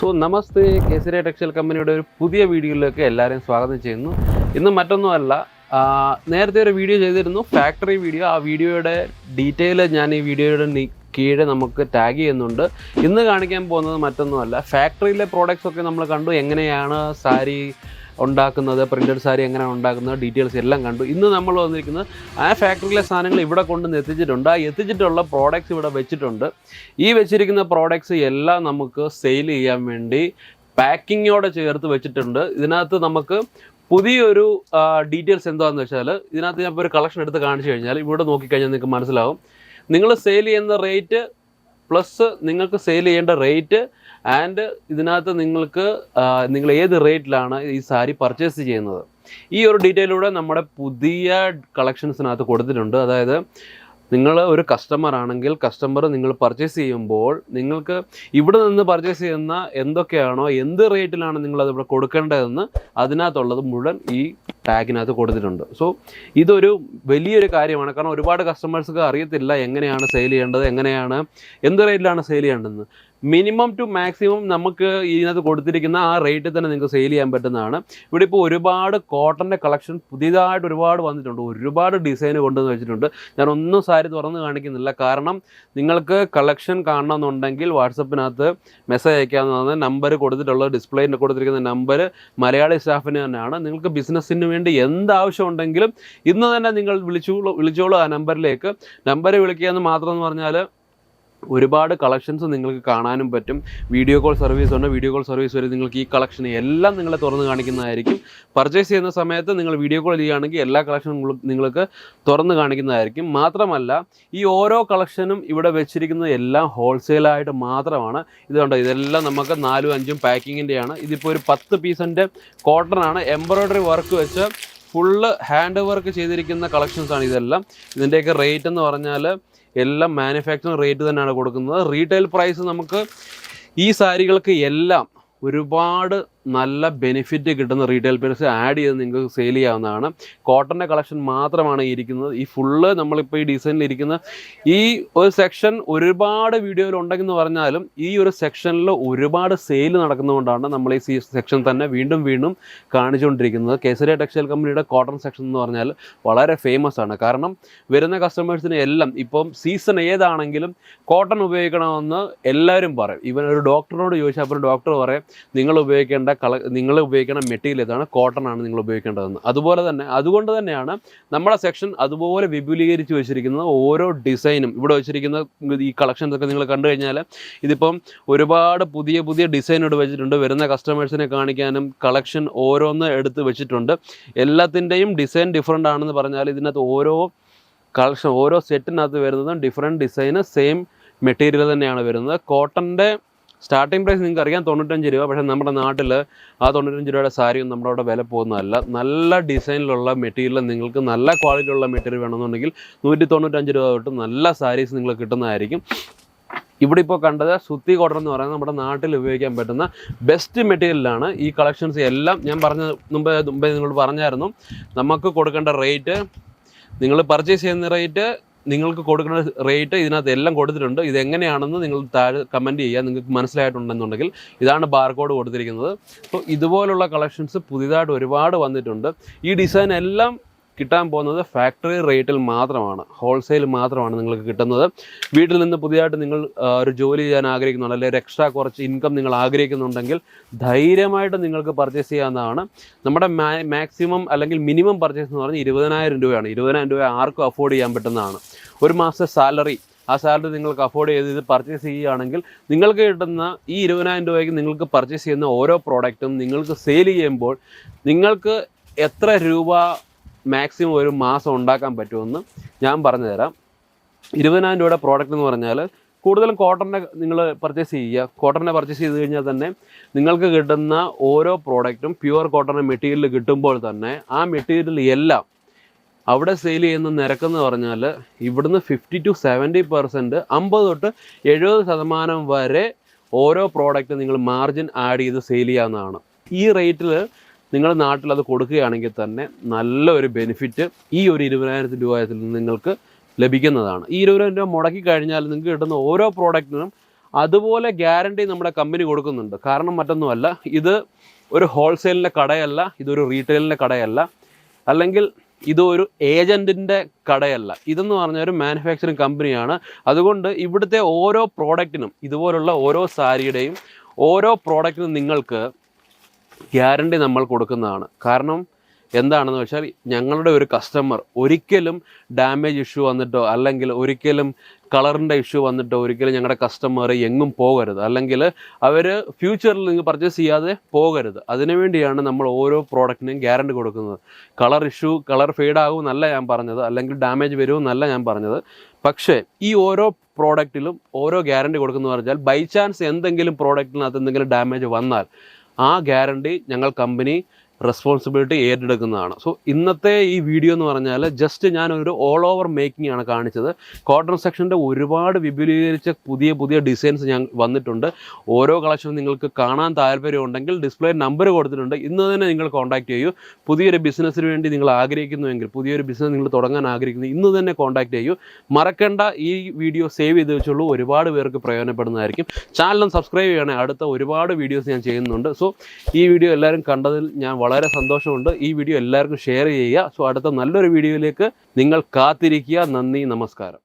So നമസ്തേ, Kesari textile കമ്പനിയുടെ ഒരു പുതിയ വീഡിയോയിലേക്ക് എല്ലാവരെയും സ്വാഗതം ചെയ്യുന്നു. ഇന്ന് മറ്റൊന്നുമല്ല, നേരത്തെ ഒരു വീഡിയോ ചെയ്തിരുന്നു, ഫാക്ടറി വീഡിയോ. ആ വീഡിയോയുടെ ഡീറ്റെയിൽ ഞാൻ ഈ വീഡിയോയുടെ കീഴെ നമുക്ക് ടാഗ് ചെയ്യുന്നുണ്ട്. ഇന്ന് കാണിക്കാൻ പോകുന്നത് മറ്റൊന്നുമല്ല, ഫാക്ടറിയിലെ പ്രോഡക്റ്റ്സ് ഒക്കെ നമ്മൾ കണ്ടു, എങ്ങനെയാണ് സാരി ഉണ്ടാക്കുന്നത്, പ്രിൻറ്റഡ് സാരി എങ്ങനെയാണ് ഉണ്ടാക്കുന്നത്, ഡീറ്റെയിൽസ് എല്ലാം കണ്ടു. ഇന്ന് നമ്മൾ വന്നിരിക്കുന്നത് ആ ഫാക്ടറിയിലെ സാധനങ്ങൾ ഇവിടെ കൊണ്ടുവന്ന് എത്തിച്ചിട്ടുണ്ട്. ആ എത്തിച്ചിട്ടുള്ള പ്രോഡക്റ്റ്സ് ഇവിടെ വെച്ചിട്ടുണ്ട്. ഈ വെച്ചിരിക്കുന്ന പ്രോഡക്റ്റ്സ് എല്ലാം നമുക്ക് സെയിൽ ചെയ്യാൻ വേണ്ടി പാക്കിങ്ങോടെ ചേർത്ത് വെച്ചിട്ടുണ്ട്. ഇതിനകത്ത് നമുക്ക് പുതിയൊരു ഡീറ്റെയിൽസ് എന്താണെന്ന് വെച്ചാൽ, ഇതിനകത്ത് ഞാൻ ഇപ്പോൾ ഒരു കളക്ഷൻ എടുത്ത് കാണിച്ചു കഴിഞ്ഞാൽ ഇവിടെ നോക്കിക്കഴിഞ്ഞാൽ നിങ്ങൾക്ക് മനസ്സിലാവും. നിങ്ങൾ സെയിൽ ചെയ്യുന്ന റേറ്റ് പ്ലസ് നിങ്ങൾക്ക് സെയിൽ ചെയ്യേണ്ട റേറ്റ് ആൻഡ് ഇതിനകത്ത് നിങ്ങൾ ഏത് റേറ്റിലാണ് ഈ സാരി പർച്ചേസ് ചെയ്യുന്നത്, ഈ ഒരു ഡീറ്റെയിലൂടെ നമ്മുടെ പുതിയ കളക്ഷൻസിനകത്ത് കൊടുത്തിട്ടുണ്ട്. അതായത് നിങ്ങൾ ഒരു കസ്റ്റമർ ആണെങ്കിൽ കസ്റ്റമർ നിങ്ങൾ പർച്ചേസ് ചെയ്യുമ്പോൾ നിങ്ങൾക്ക് ഇവിടെ നിന്ന് പർച്ചേസ് ചെയ്യുന്ന എന്തൊക്കെയാണോ, എന്ത് റേറ്റിലാണ് നിങ്ങളത് ഇവിടെ കൊടുക്കേണ്ടതെന്ന് അതിനകത്തുള്ളത് മുഴുവൻ ഈ ടാഗിനകത്ത് കൊടുത്തിട്ടുണ്ട്. സോ ഇതൊരു വലിയൊരു കാര്യമാണ്. കാരണം ഒരുപാട് കസ്റ്റമേഴ്സ്ക്ക് അറിയത്തില്ല എങ്ങനെയാണ് സെയിൽ ചെയ്യേണ്ടത്, എന്ത് റേറ്റിലാണ് സെയിൽ ചെയ്യേണ്ടതെന്ന്. മിനിമം ടു മാക്സിമം നമുക്ക് ഇതിനകത്ത് കൊടുത്തിരിക്കുന്ന ആ റേറ്റിൽ തന്നെ നിങ്ങൾക്ക് സെയിൽ ചെയ്യാൻ പറ്റുന്നതാണ്. ഇവിടെ ഇപ്പോൾ ഒരുപാട് കോട്ടൻ്റെ കളക്ഷൻ പുതിയതായിട്ട് ഒരുപാട് വന്നിട്ടുണ്ട്. ഒരുപാട് ഡിസൈൻ കൊണ്ടുവന്ന് വെച്ചിട്ടുണ്ട്. ഞാൻ ഒന്നും സാരി തുറന്ന് കാണിക്കുന്നില്ല, കാരണം നിങ്ങൾക്ക് കളക്ഷൻ കാണണമെന്നുണ്ടെങ്കിൽ വാട്സപ്പിനകത്ത് മെസ്സേജ് അയക്കാവുന്നതാണ്. നമ്പർ കൊടുത്തിട്ടുള്ളത്, ഡിസ്പ്ലേയിൽ കൊടുത്തിരിക്കുന്ന നമ്പർ മലയാളി സ്റ്റാഫിന് തന്നെയാണ്. നിങ്ങൾക്ക് ബിസിനസ്സിന് വേണ്ടി എന്താവശ്യം ഉണ്ടെങ്കിലും ഇന്ന് തന്നെ നിങ്ങൾ വിളിച്ചോളൂ ആ നമ്പറിലേക്ക്. നമ്പർ വിളിക്കുക എന്ന് മാത്രം എന്ന് പറഞ്ഞാൽ ഒരുപാട് കളക്ഷൻസ് നിങ്ങൾക്ക് കാണാനും പറ്റും. വീഡിയോ കോൾ സർവീസ് ഉണ്ട്. വീഡിയോ കോൾ സർവീസ് വരെ നിങ്ങൾക്ക് ഈ കളക്ഷൻ എല്ലാം നിങ്ങളെ തുറന്ന് കാണിക്കുന്നതായിരിക്കും. പർച്ചേസ് ചെയ്യുന്ന സമയത്ത് നിങ്ങൾ വീഡിയോ കോൾ ചെയ്യുകയാണെങ്കിൽ എല്ലാ കളക്ഷനും നിങ്ങൾക്ക് തുറന്ന് കാണിക്കുന്നതായിരിക്കും. മാത്രമല്ല ഈ ഓരോ കളക്ഷനും ഇവിടെ വെച്ചിരിക്കുന്നത് എല്ലാം ഹോൾസെയിലായിട്ട് മാത്രമാണ്. ഇതുകൊണ്ട് ഇതെല്ലാം നമുക്ക് 4-5 പാക്കിങ്ങിൻ്റെയാണ്. ഇതിപ്പോൾ ഒരു 10 പീസിൻ്റെ കോട്ടനാണ്, എംബ്രോയ്ഡറി വർക്ക് വെച്ച് ഫുള്ള് ഹാൻഡ് വർക്ക് ചെയ്തിരിക്കുന്ന കളക്ഷൻസാണ് ഇതെല്ലാം. ഇതിൻ്റെയൊക്കെ റേറ്റ് എന്ന് പറഞ്ഞാൽ എല്ലാം മാനുഫാക്ചറിങ് റേറ്റ് തന്നെയാണ് കൊടുക്കുന്നത്. റീറ്റെയിൽ പ്രൈസ് നമുക്ക് ഈ സാരികൾക്ക് എല്ലാം ഒരുപാട് നല്ല ബെനിഫിറ്റ് കിട്ടുന്ന റീറ്റെയിൽ പ്രൈസ് ആഡ് ചെയ്ത് നിങ്ങൾക്ക് സെയിൽ ചെയ്യാവുന്നതാണ്. കോട്ടൻ്റെ കളക്ഷൻ മാത്രമാണ് ഇരിക്കുന്നത്. ഈ ഫുള്ള് നമ്മളിപ്പോൾ ഈ ഡിസൈനിൽ ഇരിക്കുന്ന ഈ ഒരു സെക്ഷൻ ഒരുപാട് വീഡിയോയിൽ ഉണ്ടെന്ന് പറഞ്ഞാലും ഈ ഒരു സെക്ഷനിൽ ഒരുപാട് സെയിൽ നടക്കുന്നതുകൊണ്ടാണ് നമ്മൾ ഈ സെക്ഷൻ തന്നെ വീണ്ടും വീണ്ടും കാണിച്ചുകൊണ്ടിരിക്കുന്നത്. കേസരി ടെക്സ്റ്റൈൽ കമ്പനിയുടെ കോട്ടൺ സെക്ഷൻ എന്ന് പറഞ്ഞാൽ വളരെ ഫേമസ് ആണ്. കാരണം വരുന്ന കസ്റ്റമേഴ്സിന് എല്ലാം ഇപ്പം സീസൺ ഏതാണെങ്കിലും കോട്ടൺ ഉപയോഗിക്കണമെന്ന് എല്ലാവരും പറയും. ഇവൻ ഒരു ഡോക്ടറിനോട് ചോദിച്ചാൽ അപ്പോൾ ഡോക്ടർ പറയും നിങ്ങൾ ഉപയോഗിക്കേണ്ട മെറ്റീരിയൽ ഏതാണ്, കോട്ടൺ ആണ് നിങ്ങൾ ഉപയോഗിക്കേണ്ടതെന്ന്. അതുകൊണ്ട് തന്നെയാണ് നമ്മുടെ സെക്ഷൻ അതുപോലെ വിപുലീകരിച്ച് വെച്ചിരിക്കുന്നത്. ഓരോ ഡിസൈനും ഇവിടെ വെച്ചിരിക്കുന്ന ഈ കളക്ഷൻസ് ഒക്കെ നിങ്ങൾ കണ്ടു കഴിഞ്ഞാൽ ഇതിപ്പം ഒരുപാട് പുതിയ പുതിയ ഡിസൈൻ ഇവിടെ വെച്ചിട്ടുണ്ട്. വരുന്ന കസ്റ്റമേഴ്സിനെ കാണിക്കാനും കളക്ഷൻ ഓരോന്ന് എടുത്ത് വെച്ചിട്ടുണ്ട്. എല്ലാത്തിൻ്റെയും ഡിസൈൻ ഡിഫറെൻ്റ് ആണെന്ന് പറഞ്ഞാൽ ഇതിനകത്ത് ഓരോ കളക്ഷൻ ഓരോ സെറ്റിനകത്ത് വരുന്നതും ഡിഫറെൻറ്റ് ഡിസൈന് സെയിം മെറ്റീരിയൽ തന്നെയാണ് വരുന്നത്. കോട്ടൻ്റെ സ്റ്റാർട്ടിംഗ് പ്രൈസ് നിങ്ങൾക്ക് അറിയാം 95 രൂപ. പക്ഷേ നമ്മുടെ നാട്ടിൽ ആ 95 രൂപയുടെ സാരിയും നമ്മുടെ അവിടെ വില പോകുന്നതല്ല. നല്ല ഡിസൈനിലുള്ള മെറ്റീരിയൽ, നിങ്ങൾക്ക് നല്ല ക്വാളിറ്റിയുള്ള മെറ്റീരിയൽ വേണമെന്നുണ്ടെങ്കിൽ 195 രൂപ തൊട്ട് നല്ല സാരീസ് നിങ്ങൾക്ക് കിട്ടുന്നതായിരിക്കും. ഇവിടെ ഇപ്പോൾ കണ്ടത് സുത്തി കോട്ടൺ എന്ന് പറയുന്നത് നമ്മുടെ നാട്ടിൽ ഉപയോഗിക്കാൻ പറ്റുന്ന ബെസ്റ്റ് മെറ്റീരിയലാണ്. ഈ കളക്ഷൻസ് എല്ലാം ഞാൻ മുമ്പേ നിങ്ങളോട് പറഞ്ഞായിരുന്നു. നമുക്ക് കൊടുക്കേണ്ട റേറ്റ്, നിങ്ങൾ പർച്ചേസ് ചെയ്യുന്ന റേറ്റ്, നിങ്ങൾക്ക് കൊടുക്കുന്ന റേറ്റ് ഇതിനകത്ത് എല്ലാം കൊടുത്തിട്ടുണ്ട്. ഇതെങ്ങനെയാണെന്ന് നിങ്ങൾ താഴെ കമൻറ്റ് ചെയ്യുക. നിങ്ങൾക്ക് മനസ്സിലായിട്ടുണ്ടെന്നുണ്ടെങ്കിൽ ഇതാണ് ബാർകോഡ് കൊടുത്തിരിക്കുന്നത്. അപ്പോൾ ഇതുപോലുള്ള കളക്ഷൻസ് പുതിയതായിട്ട് ഒരുപാട് വന്നിട്ടുണ്ട്. ഈ ഡിസൈൻ എല്ലാം കിട്ടാൻ പോകുന്നത് ഫാക്ടറി റേറ്റിൽ മാത്രമാണ്, ഹോൾസെയിൽ മാത്രമാണ് നിങ്ങൾക്ക് കിട്ടുന്നത്. വീട്ടിൽ നിന്ന് പുതിയതായിട്ട് നിങ്ങൾ ഒരു ജോലി ചെയ്യാൻ ആഗ്രഹിക്കുന്നുണ്ട്, അല്ലെങ്കിൽ എക്സ്ട്രാ കുറച്ച് ഇൻകം നിങ്ങൾ ആഗ്രഹിക്കുന്നുണ്ടെങ്കിൽ ധൈര്യമായിട്ട് നിങ്ങൾക്ക് പർച്ചേസ് ചെയ്യാവുന്നതാണ്. നമ്മുടെ മാക്സിമം അല്ലെങ്കിൽ മിനിമം പർച്ചേസ് എന്ന് പറഞ്ഞാൽ 20,000 രൂപയാണ്. 20,000 രൂപ ആർക്കും അഫോർഡ് ചെയ്യാൻ പറ്റുന്നതാണ്. ഒരു മാസത്തെ സാലറി, ആ സാലറി നിങ്ങൾക്ക് അഫോർഡ് ചെയ്ത് ഇത് പർച്ചേസ് ചെയ്യുകയാണെങ്കിൽ നിങ്ങൾക്ക് കിട്ടുന്ന ഈ 20,000 രൂപയ്ക്ക് നിങ്ങൾക്ക് പർച്ചേസ് ചെയ്യുന്ന ഓരോ പ്രോഡക്റ്റും നിങ്ങൾക്ക് സെയിൽ ചെയ്യുമ്പോൾ നിങ്ങൾക്ക് എത്ര രൂപ മാക്സിമം ഒരു മാസം ഉണ്ടാക്കാൻ പറ്റുമെന്ന് ഞാൻ പറഞ്ഞു തരാം. 20,000 രൂപയുടെ പ്രോഡക്റ്റ് എന്ന് പറഞ്ഞാൽ കൂടുതലും കോട്ടൻ്റെ നിങ്ങൾ പർച്ചേസ് ചെയ്യുക. കോട്ടനെ പർച്ചേസ് ചെയ്ത് കഴിഞ്ഞാൽ തന്നെ നിങ്ങൾക്ക് കിട്ടുന്ന ഓരോ പ്രോഡക്റ്റും പ്യുവർ കോട്ടൺ മെറ്റീരിയൽ കിട്ടുമ്പോൾ തന്നെ ആ മെറ്റീരിയൽ എല്ലാം അവിടെ സെയിൽ ചെയ്യുന്ന നിരക്കെന്ന് പറഞ്ഞാൽ ഇവിടുന്ന് 50 to 70%, 50 തൊട്ട് 70% വരെ ഓരോ പ്രോഡക്റ്റ് നിങ്ങൾ മാർജിൻ ആഡ് ചെയ്ത് സെയിൽ ചെയ്യാവുന്നതാണ്. ഈ റേറ്റിൽ നിങ്ങൾ നാട്ടിൽ അത് കൊടുക്കുകയാണെങ്കിൽ തന്നെ നല്ലൊരു ബെനിഫിറ്റ് ഈ ഒരു 20,000 രൂപയിൽ നിന്ന് നിങ്ങൾക്ക് ലഭിക്കുന്നതാണ്. ഈ 20,000 രൂപ മുടക്കി കഴിഞ്ഞാൽ നിങ്ങൾക്ക് കിട്ടുന്ന ഓരോ പ്രോഡക്റ്റിനും അതുപോലെ ഗ്യാരണ്ടി നമ്മുടെ കമ്പനി കൊടുക്കുന്നുണ്ട്. കാരണം മറ്റൊന്നുമല്ല, ഇത് ഒരു ഹോൾസെയിലിൻ്റെ കടയല്ല, ഇതൊരു റീറ്റെയിലിൻ്റെ കടയല്ല, അല്ലെങ്കിൽ ഇതൊരു ഏജൻറ്റിൻ്റെ കടയല്ല. ഇതെന്ന് പറഞ്ഞാൽ ഒരു മാനുഫാക്ചറിങ് കമ്പനിയാണ്. അതുകൊണ്ട് ഇവിടുത്തെ ഓരോ പ്രോഡക്റ്റിനും, ഇതുപോലുള്ള ഓരോ സാരിയുടെയും ഓരോ പ്രോഡക്റ്റിനും നിങ്ങൾക്ക് ഗ്യാരണ്ടി നമ്മൾ കൊടുക്കുന്നതാണ്. കാരണം എന്താണെന്ന് വെച്ചാൽ, ഞങ്ങളുടെ ഒരു കസ്റ്റമർ ഒരിക്കലും ഡാമേജ് ഇഷ്യൂ വന്നിട്ടോ അല്ലെങ്കിൽ ഒരിക്കലും കളറിൻ്റെ ഇഷ്യൂ വന്നിട്ടോ ഒരിക്കലും ഞങ്ങളുടെ കസ്റ്റമർ എങ്ങും പോകരുത്, അല്ലെങ്കിൽ അവർ ഫ്യൂച്ചറിൽ നിങ്ങൾ പർച്ചേസ് ചെയ്യാതെ പോകരുത്. അതിനുവേണ്ടിയാണ് നമ്മൾ ഓരോ പ്രോഡക്റ്റിനും ഗ്യാരണ്ടി കൊടുക്കുന്നത്. കളർ ഇഷ്യൂ, കളർ ഫെയ്ഡാകും എന്നല്ല ഞാൻ പറഞ്ഞത്, അല്ലെങ്കിൽ ഡാമേജ് വരുമെന്നല്ല ഞാൻ പറഞ്ഞത്. പക്ഷേ ഈ ഓരോ പ്രോഡക്റ്റിലും ഓരോ ഗ്യാരണ്ടി കൊടുക്കുന്നത് പറഞ്ഞാൽ, ബൈ ചാൻസ് എന്തെങ്കിലും പ്രോഡക്റ്റിനകത്ത് എന്തെങ്കിലും ഡാമേജ് വന്നാൽ ആ ഗ്യാരണ്ടി ഞങ്ങൾ കമ്പനി റെസ്പോൺസിബിലിറ്റി ഏറ്റെടുക്കുന്നതാണ്. സോ ഇന്നത്തെ ഈ വീഡിയോ എന്ന് പറഞ്ഞാൽ ജസ്റ്റ് ഞാനൊരു ഓൾ ഓവർ മേക്കിംഗ് ആണ് കാണിച്ചത്. കോട്ടൺ സെക്ഷൻ്റെ ഒരുപാട് വിപുലീകരിച്ച പുതിയ പുതിയ ഡിസൈൻസ് ഞാൻ വന്നിട്ടുണ്ട്. ഓരോ കളക്ഷനും നിങ്ങൾക്ക് കാണാൻ താല്പര്യമുണ്ടെങ്കിൽ ഡിസ്പ്ലേ നമ്പർ കൊടുത്തിട്ടുണ്ട്. ഇന്ന് തന്നെ നിങ്ങൾ കോൺടാക്ട് ചെയ്യൂ. പുതിയൊരു ബിസിനസ്സിന് വേണ്ടി നിങ്ങൾ ആഗ്രഹിക്കുന്നുവെങ്കിൽ, പുതിയൊരു ബിസിനസ് നിങ്ങൾ തുടങ്ങാൻ ആഗ്രഹിക്കുന്നു, ഇന്ന് തന്നെ കോൺടാക്ട് ചെയ്യൂ. മറക്കേണ്ട, ഈ വീഡിയോ സേവ് ചെയ്ത് വെച്ചുള്ളൂ. ഒരുപാട് പേർക്ക് പ്രയോജനപ്പെടുന്നതായിരിക്കും. ചാനലും സബ്സ്ക്രൈബ് ചെയ്യണേ, അടുത്ത ഒരുപാട് വീഡിയോസ് ഞാൻ ചെയ്യുന്നുണ്ട്. സോ ഈ വീഡിയോ എല്ലാവരും കണ്ടതിൽ ഞാൻ വളരെ സന്തോഷമുണ്ട്. ഈ വീഡിയോ എല്ലാവർക്കും ഷെയർ ചെയ്യുക. സോ അടുത്ത നല്ലൊരു വീഡിയോയിലേക്ക് നിങ്ങൾ കാത്തിരിക്കുക. നന്ദി, നമസ്കാരം.